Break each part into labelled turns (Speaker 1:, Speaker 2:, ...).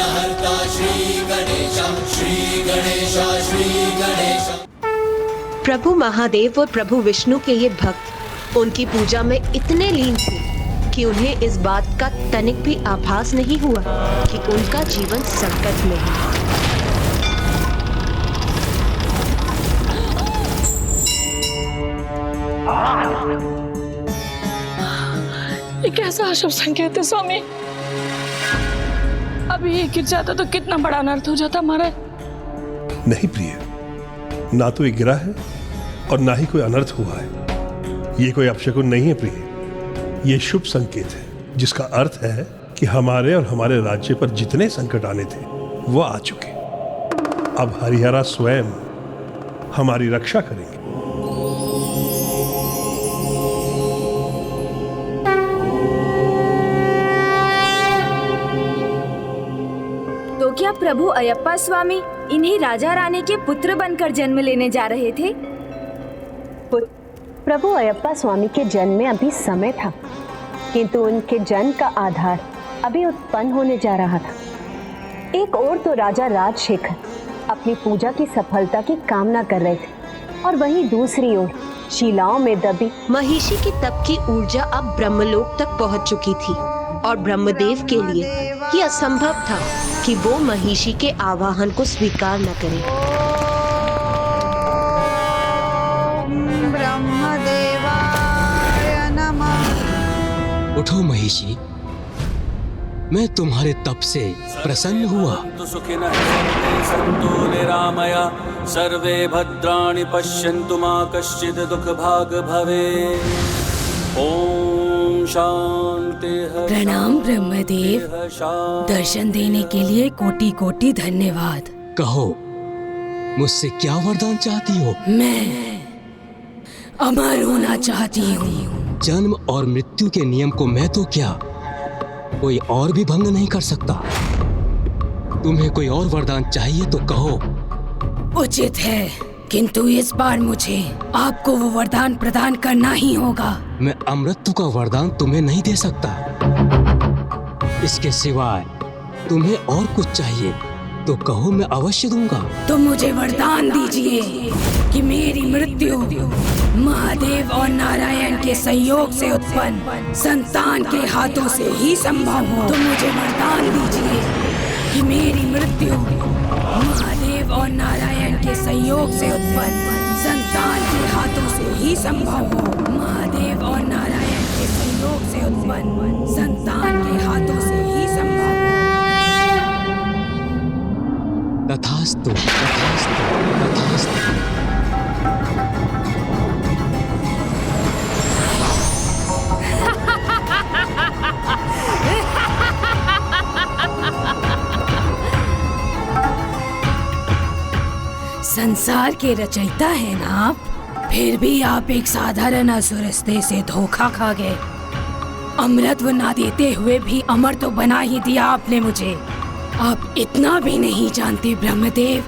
Speaker 1: विघ्नहर्ता श्री गणेश, श्री गणेश, श्री गणेश।
Speaker 2: प्रभु महादेव और प्रभु विष्णु के ये भक्त उनकी पूजा में इतने लीन थे कि उन्हें इस बात का तनिक भी आभास नहीं हुआ कि उनका जीवन संकट में है।
Speaker 3: ये कैसा अशुभ संकेत है स्वामी? अभी ये गिर जाता तो कितना बड़ा अनर्थ हो जाता हमारा।
Speaker 4: नहीं प्रिय, ना तो ये गिरा है और ना ही कोई अनर्थ हुआ है। ये कोई अपशकुन नहीं है प्रिय, ये शुभ संकेत है जिसका अर्थ है कि हमारे और हमारे राज्य पर जितने संकट आने थे वो आ चुके। अब हरिहरा स्वयं हमारी रक्षा करेंगे।
Speaker 5: तो क्या प्रभु अयप्पा स्वामी इन्हीं राजा रानी के पुत्र बनकर जन्म लेने जा रहे थे?
Speaker 6: प्रभु अयप्पा स्वामी के जन्म में अभी समय था, किंतु उनके जन्म का आधार अभी उत्पन्न होने जा रहा था। एक ओर तो राजा राजशेखर अपनी पूजा की सफलता की कामना कर रहे थे और वहीं दूसरी ओर शिलाओं में दबी
Speaker 2: महिषी की तप की ऊर्जा अब ब्रह्मलोक तक पहुंच चुकी थी और ब्रह्मदेव के लिए ये असंभव था कि वो महिषी के आवाहन को स्वीकार न करें।
Speaker 7: उठो महिषी, मैं तुम्हारे तप से प्रसन्न हुआ।
Speaker 1: संतो निरामया सर्वे भद्राणि पश्यन्तु मा कश्चित् दुःख भाग भवे। ओम शांति।
Speaker 3: प्रणाम ब्रह्मदेव, दर्शन देने के लिए कोटि कोटि धन्यवाद।
Speaker 7: कहो, मुझसे क्या वरदान चाहती हो?
Speaker 3: मैं अमर होना चाहती हूँ।
Speaker 7: जन्म और मृत्यु के नियम को मैं तो क्या, कोई और भी भंग नहीं कर सकता। तुम्हें कोई और वरदान चाहिए तो कहो।
Speaker 3: उचित है, किंतु इस बार मुझे आपको वो वरदान प्रदान करना ही होगा।
Speaker 7: मैं अमृत का वरदान तुम्हें नहीं दे सकता। इसके सिवाय तुम्हें और कुछ चाहिए तो कहो, मैं अवश्य दूंगा।
Speaker 3: तो मुझे वरदान दीजिए कि मेरी मृत्यु महादेव और नारायण के सहयोग से उत्पन्न संतान के हाथों से ही संभव हो। तो मुझे वरदान दीजिए कि मेरी मृत्यु महादेव और नारायण के सहयोग से उत्पन्न संतान के हाथों से ही संभव हो। महादेव और नारायण के सहयोग से उत्पन्न संतान के हाथों से ही संभव हो।
Speaker 7: तथास्तु, तथास्तु, तथास्तु।
Speaker 3: संसार के रचयिता हैं ना आप, फिर भी आप एक साधारण असुरस्ते से धोखा खा गए। अमृतत्व ना देते हुए भी अमर तो बना ही दिया आपने मुझे। आप इतना भी नहीं जानते ब्रह्मदेव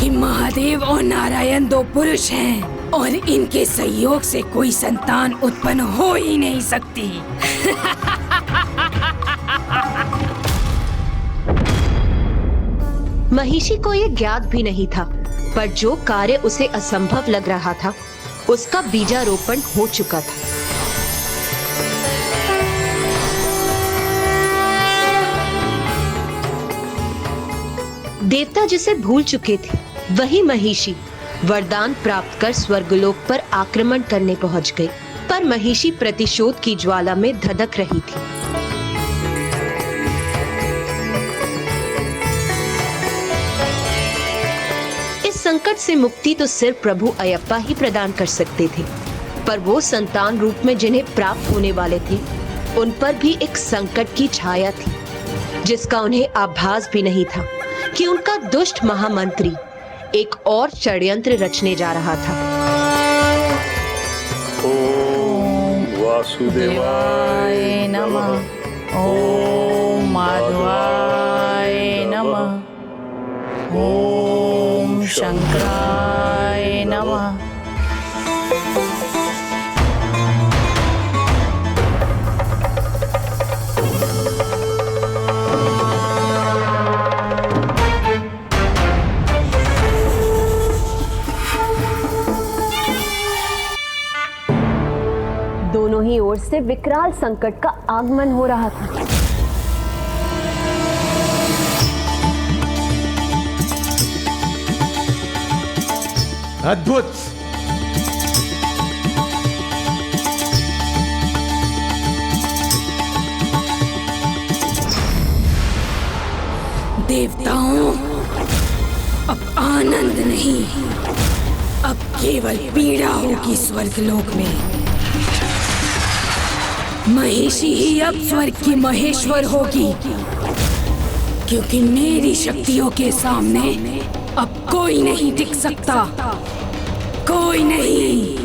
Speaker 3: कि महादेव और नारायण दो पुरुष हैं और इनके सहयोग से कोई संतान उत्पन्न हो ही नहीं सकती।
Speaker 2: महिषी को ये ज्ञात भी नहीं था, पर जो कार्य उसे असंभव लग रहा था उसका बीजारोपण हो चुका था। देवता जिसे भूल चुके थे वही महिषी वरदान प्राप्त कर स्वर्गलोक पर आक्रमण करने पहुंच गई, पर महिषी प्रतिशोध की ज्वाला में धधक रही थी। इस संकट से मुक्ति तो सिर्फ प्रभु अयप्पा ही प्रदान कर सकते थे, पर वो संतान रूप में जिन्हें प्राप्त होने वाले थे उन पर भी एक संकट की छाया थी, जिसका उन्हें आभास भी नहीं था कि उनका दुष्ट महामंत्री एक और षड्यंत्र रचने जा रहा था।
Speaker 4: ओम वासुदेवाय नमः।
Speaker 3: ओम माधवाय नमः। ओम शंकराय नमः।
Speaker 6: से विकराल संकट का आगमन हो रहा था।
Speaker 8: अद्भुत!
Speaker 3: देवताओं, अब आनंद नहीं, अब केवल पीड़ा होगी स्वर्गलोक में। महिषी ही अब स्वर्ग की महेश्वर होगी, क्योंकि मेरी शक्तियों के सामने अब कोई नहीं टिक सकता, कोई नहीं।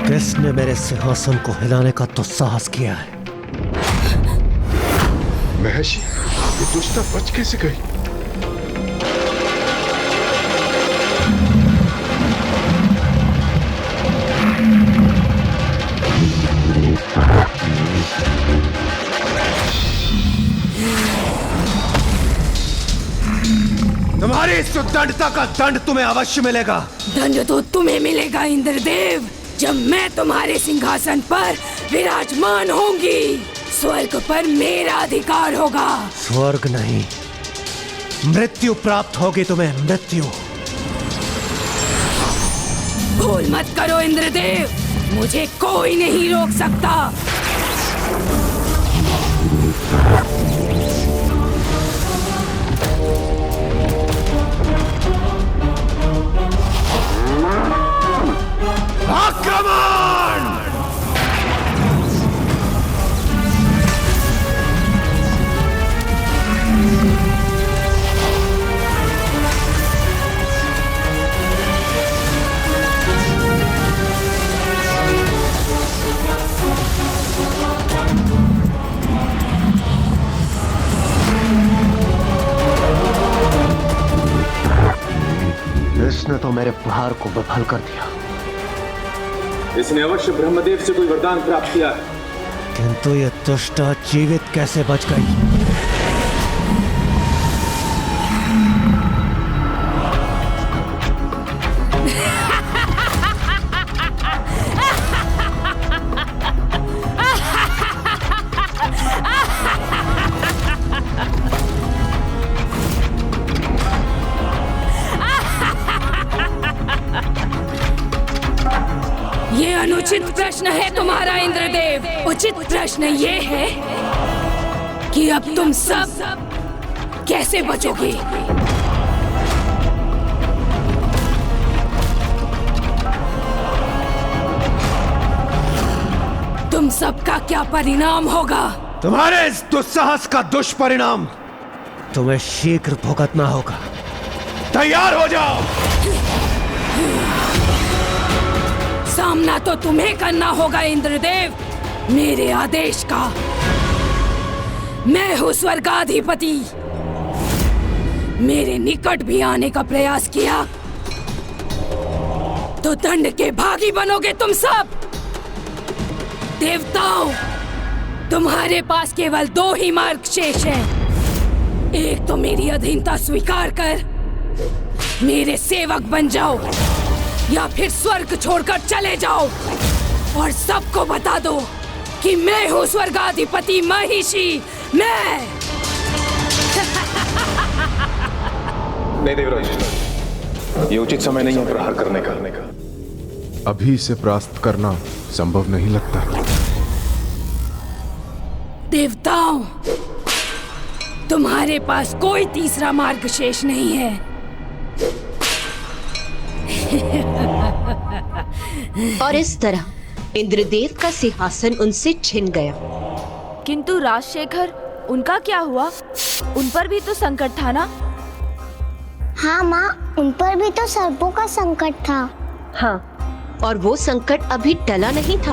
Speaker 9: किसने मेरे सिंहासन को हिलाने का दुस्साहस किया है?
Speaker 10: महर्षि, ये दुष्टा बच कैसे गई?
Speaker 9: तुम्हारी इस उद्दंडता का दंड तुम्हें अवश्य मिलेगा।
Speaker 3: दंड तो तुम्हें मिलेगा इंद्रदेव, जब मैं तुम्हारे सिंहासन पर विराजमान होंगी। स्वर्ग पर मेरा अधिकार होगा।
Speaker 9: स्वर्ग नहीं, मृत्यु प्राप्त होगी तुम्हें, मृत्यु।
Speaker 3: भूल मत करो इंद्रदेव, मुझे कोई नहीं रोक सकता।
Speaker 9: आक्रमण! इसने तो मेरे प्रहार को विफल कर दिया।
Speaker 11: इसने अवश्य ब्रह्मदेव से कोई वरदान प्राप्त किया है।
Speaker 9: किंतु ये दुष्टा जीवित कैसे बच गई?
Speaker 3: ये अनुचित प्रश्न है तुम्हारा इंद्रदेव। उचित प्रश्न ये है कि अब तुम सब कैसे बचोगे? तुम सबका क्या परिणाम होगा?
Speaker 9: तुम्हारे इस दुस्साहस का दुष्परिणाम तुम्हें शीघ्र भुगतना होगा। तैयार हो जाओ।
Speaker 3: सामना तो तुम्हें करना होगा इंद्रदेव, मेरे आदेश का। मैं हूँ स्वर्गाधिपति। मेरे निकट भी आने का प्रयास किया तो दंड के भागी बनोगे तुम सब। देवताओं, तुम्हारे पास केवल दो ही मार्ग शेष हैं। एक तो मेरी अधीनता स्वीकार कर मेरे सेवक बन जाओ, या फिर स्वर्ग छोड़कर चले जाओ और सबको बता दो कि मैं हूँ स्वर्गाधिपति महिषी। मैं
Speaker 11: नहीं देवराज, ये उचित समय नहीं है प्रहार करने का।
Speaker 10: अभी इसे परास्त करना संभव नहीं लगता।
Speaker 3: देवताओं, तुम्हारे पास कोई तीसरा मार्ग शेष नहीं है।
Speaker 2: और इस तरह इंद्रदेव का सिंहासन उनसे छिन गया
Speaker 5: किंतु राजशेखर, उनका क्या हुआ? उन पर भी तो संकट था ना?
Speaker 12: हाँ माँ, उन पर भी तो सर्पों का संकट था।
Speaker 2: हाँ, और वो संकट अभी टला नहीं था।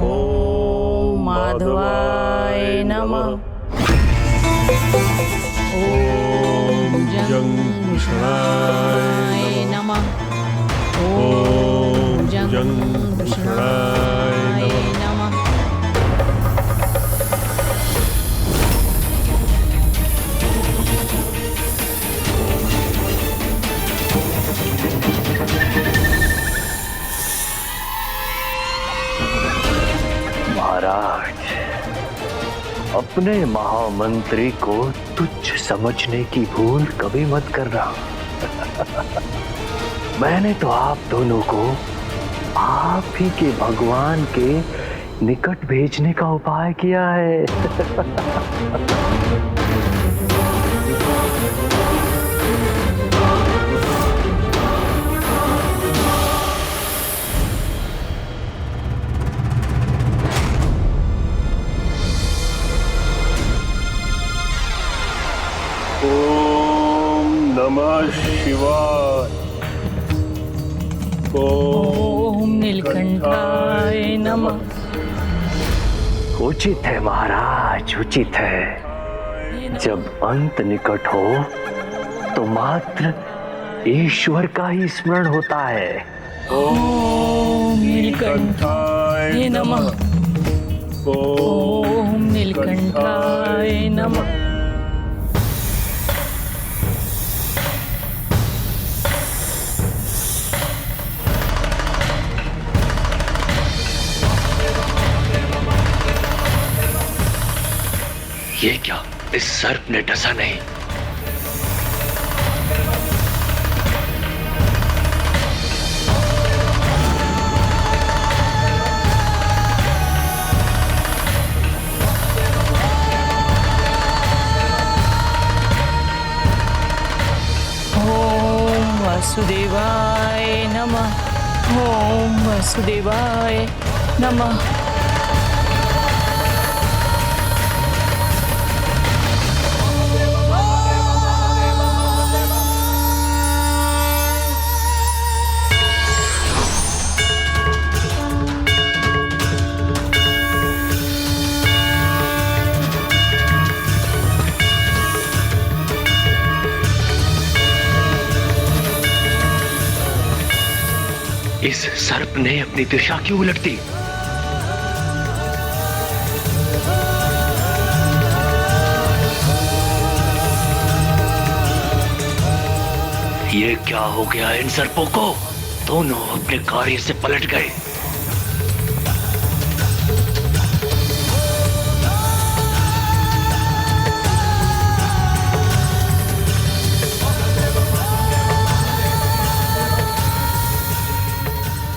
Speaker 3: ओम माधवाय नमः। ओम जंघूषणाय नमः। ओम जंघूषणाय नमः।
Speaker 13: महाराज, अपने महामंत्री को तुच्छ समझने की भूल कभी मत करना। मैंने तो आप दोनों को आप ही के भगवान के निकट भेजने का उपाय किया है।
Speaker 4: ओम नमः शिवाय।
Speaker 3: ओम नीलकंठाय नमः।
Speaker 13: उचित है महाराज, उचित है। जब अंत निकट हो तो मात्र ईश्वर का ही स्मरण होता है।
Speaker 3: ओम नीलकंठाय नमः। ओम नीलकंठाय नमः।
Speaker 13: ये क्या, इस सर्प ने डसा नहीं?
Speaker 3: ओम वासुदेवाय नमः। ओम वासुदेवाय नमः।
Speaker 13: इस सर्प ने अपनी दिशा क्यों उलट दी? ये क्या हो गया इन सर्पों को? दोनों अपने कार्य से पलट गए।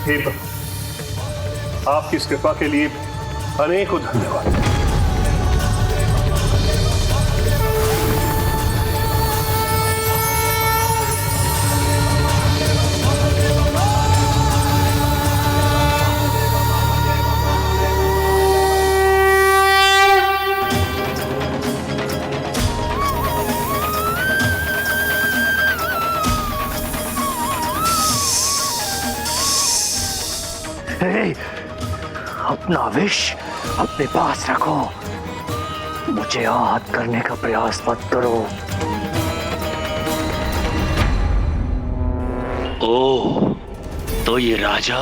Speaker 4: हे प्रभु, आपकी इस कृपा के लिए अनेकों धन्यवाद।
Speaker 13: अपना विष अपने पास रखो। मुझे आहत करने का प्रयास मत करो। ओह, तो ये राजा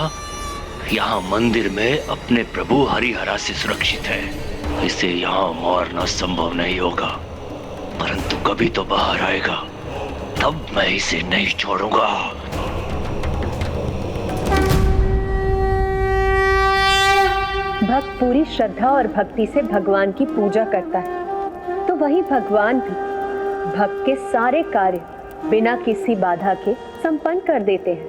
Speaker 13: यहाँ मंदिर में अपने प्रभु हरिहरा से सुरक्षित है। इसे यहाँ मारना संभव नहीं होगा, परंतु कभी तो बाहर आएगा, तब मैं इसे नहीं छोड़ूंगा।
Speaker 6: भक्त पूरी श्रद्धा और भक्ति से भगवान की पूजा करता है, तो वही भगवान भी भक्त के सारे कार्य बिना किसी बाधा के संपन्न कर देते हैं।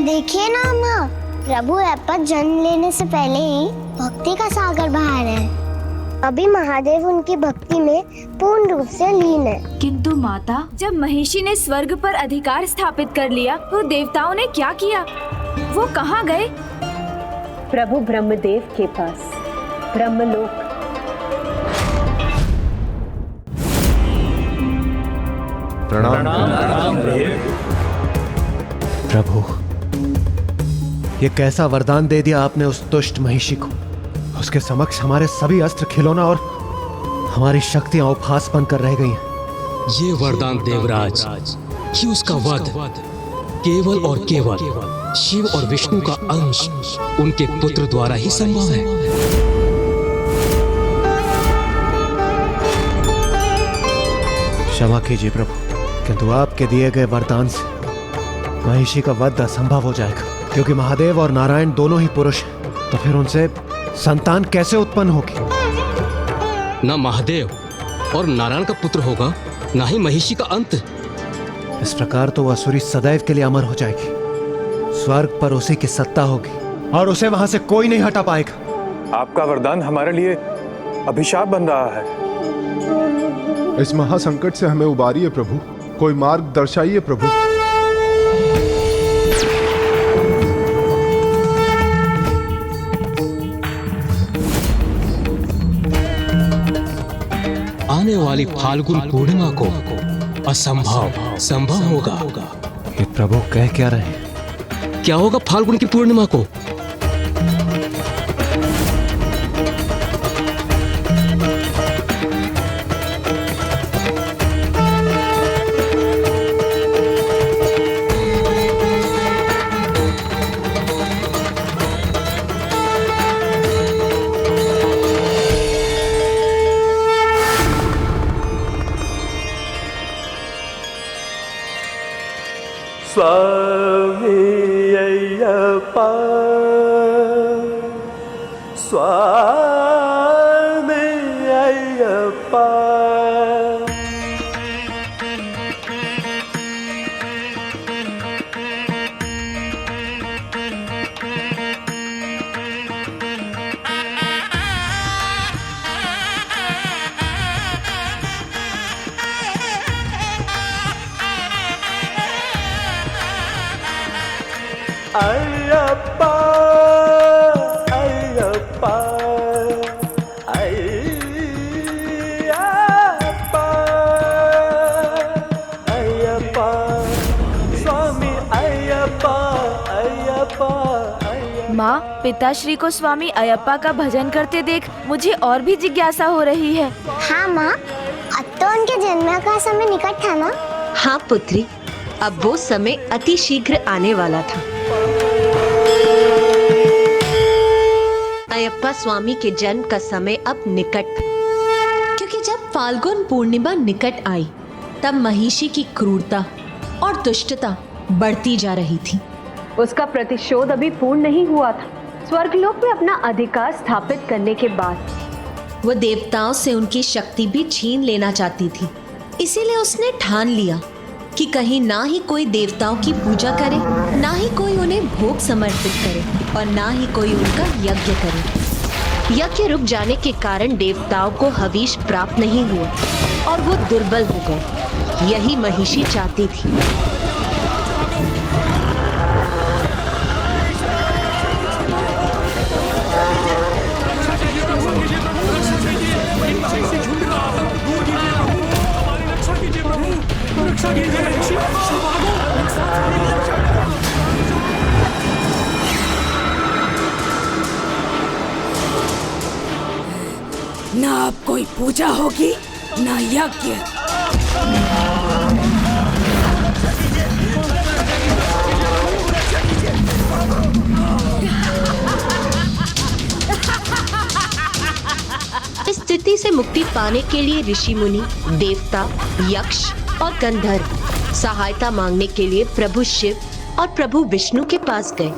Speaker 12: देखिए ना माँ, प्रभु अयप्पा जन्म लेने से पहले ही भक्ति का सागर बहा रहे हैं। अभी महादेव उनकी भक्ति में पूर्ण रूप से लीन है।
Speaker 5: किंतु माता, जब महिषी ने स्वर्ग पर अधिकार स्थापित कर लिया तो देवताओं ने क्या किया? वो कहाँ गए?
Speaker 6: प्रभु ब्रह्मदेव के पास, ब्रह्मलोक।
Speaker 10: प्रणाम
Speaker 9: प्रभु, ये कैसा वरदान दे दिया आपने उस दुष्ट महिषी को। उसके समक्ष हमारे सभी अस्त्र खिलौना और हमारी शक्तियां उपहास बनकर रह गई हैं।
Speaker 7: ये वरदान देवराज कि उसका वध केवल और केवल शिव और विष्णु का अंश उनके पुत्र द्वारा ही संभव है।
Speaker 9: क्षमा कीजिए प्रभु, किंतु आपके दिए गए वरदान से महिषी का वध असंभव हो जाएगा, क्योंकि महादेव और नारायण दोनों ही पुरुष हैं। तो फिर उनसे संतान कैसे उत्पन्न होगी?
Speaker 7: ना महादेव और नारायण का पुत्र होगा, ना ही महिषी का अंत।
Speaker 9: इस प्रकार तो वह असुरी सदैव के लिए अमर हो जाएगी। स्वर्ग पर उसी की सत्ता होगी और उसे वहां से कोई नहीं हटा पाएगा।
Speaker 11: आपका वरदान हमारे लिए अभिशाप बन रहा है।
Speaker 10: इस महासंकट से हमें उबारिए प्रभु, कोई मार्ग दर्शाइए प्रभु।
Speaker 7: आने वाली फाल्गुन पूर्णिमा को असंभव संभव होगा।
Speaker 9: ये प्रभु कह क्या रहे हैं?
Speaker 7: क्या होगा फाल्गुन की पूर्णिमा को?
Speaker 1: स्वामी अय्यप्पा, स्वामी अय्यप्पा। अय्यप्पा अय्यप्पा अय्यप्पा अय्यप्पा, स्वामी अय्यप्पा अय्यप्पा अय्यप्पा।
Speaker 5: माँ, पिताश्री को स्वामी अयप्पा का भजन करते देख मुझे और भी जिज्ञासा हो रही है।
Speaker 12: हाँ माँ, अब तो उनके जन्म का समय निकट था ना?
Speaker 2: हाँ पुत्री, अब वो समय अति शीघ्र आने वाला था। अयप्पा स्वामी के जन्म का समय अब निकट था, क्योंकि जब फाल्गुन पूर्णिमा निकट आई तब महिषी की क्रूरता और दुष्टता बढ़ती जा रही थी।
Speaker 6: उसका प्रतिशोध अभी पूर्ण नहीं हुआ था। स्वर्गलोक में अपना अधिकार स्थापित करने के बाद
Speaker 2: वो देवताओं से उनकी शक्ति भी छीन लेना चाहती थी। इसीलिए उसने ठान लिया कि कहीं ना ही कोई देवताओं की पूजा करे, ना ही कोई उन्हें भोग समर्पित करे और ना ही कोई उनका यज्ञ करे। यज्ञ रुक जाने के कारण देवताओं को हविष प्राप्त नहीं हुआ और वो दुर्बल हो गए। यही महिषी चाहती थी।
Speaker 3: ना अब कोई पूजा होगी, ना यज्ञ।
Speaker 2: इस स्थिति से मुक्ति पाने के लिए ऋषि मुनि, देवता, यक्ष और गंधर्व सहायता मांगने के लिए प्रभु शिव और प्रभु विष्णु के पास गए।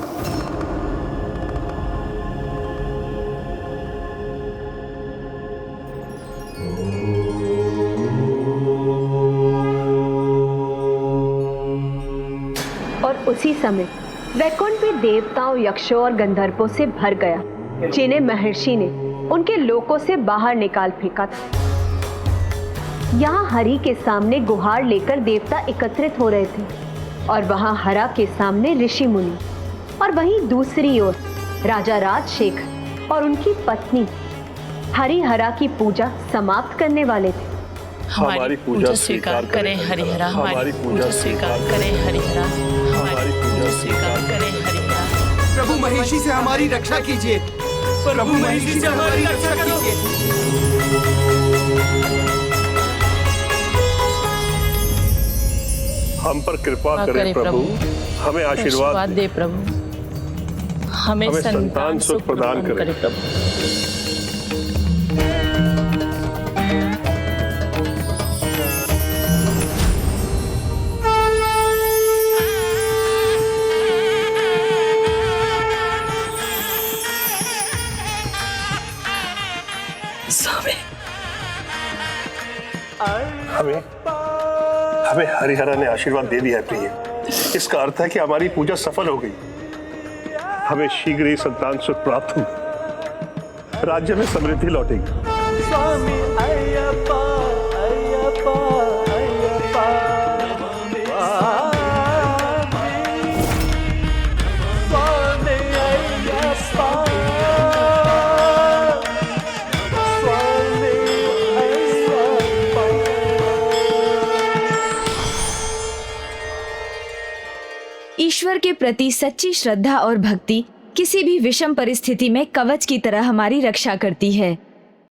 Speaker 6: और उसी समय वैकुंठ भी देवताओं, यक्षों और गंधर्वों से भर गया, जिन्हें महर्षि ने उनके लोकों से बाहर निकाल फेंका था। यहाँ हरि के सामने गुहार लेकर देवता एकत्रित हो रहे थे और वहाँ हरा के सामने ऋषि मुनि, और वहीं दूसरी ओर राजा राजशेखर और उनकी पत्नी हरिहरा की पूजा समाप्त करने वाले थे।
Speaker 14: हमारी पूजा स्वीकार करें हरिहरा, हमारी पूजा स्वीकार करें हरिहरा, हमारी पूजा स्वीकार करें हरिहरा।
Speaker 15: प्रभु महिषी से हमारी रक्षा कीजिए, प्रभु महिषी से हमारी रक्षा कीजिए।
Speaker 4: हम पर कृपा करें प्रभु, हमें आशीर्वाद
Speaker 14: दे प्रभु, हमें संतान सुख प्रदान करें प्रभु।
Speaker 4: हमें हरिहरा ने आशीर्वाद दे दिया है प्रिय। इसका अर्थ है कि हमारी पूजा सफल हो गई। हमें शीघ्र ही संतान सुख प्राप्त हुआ, राज्य में समृद्धि लौटेगी।
Speaker 15: स्वामी अय्यप्पा अय्यप्पा अय्यप्पा, स्वामी अय्यप्पा, स्वामी अय्यप्पा।
Speaker 5: ईश्वर के प्रति सच्ची श्रद्धा और भक्ति किसी भी विषम परिस्थिति में कवच की तरह हमारी रक्षा करती है।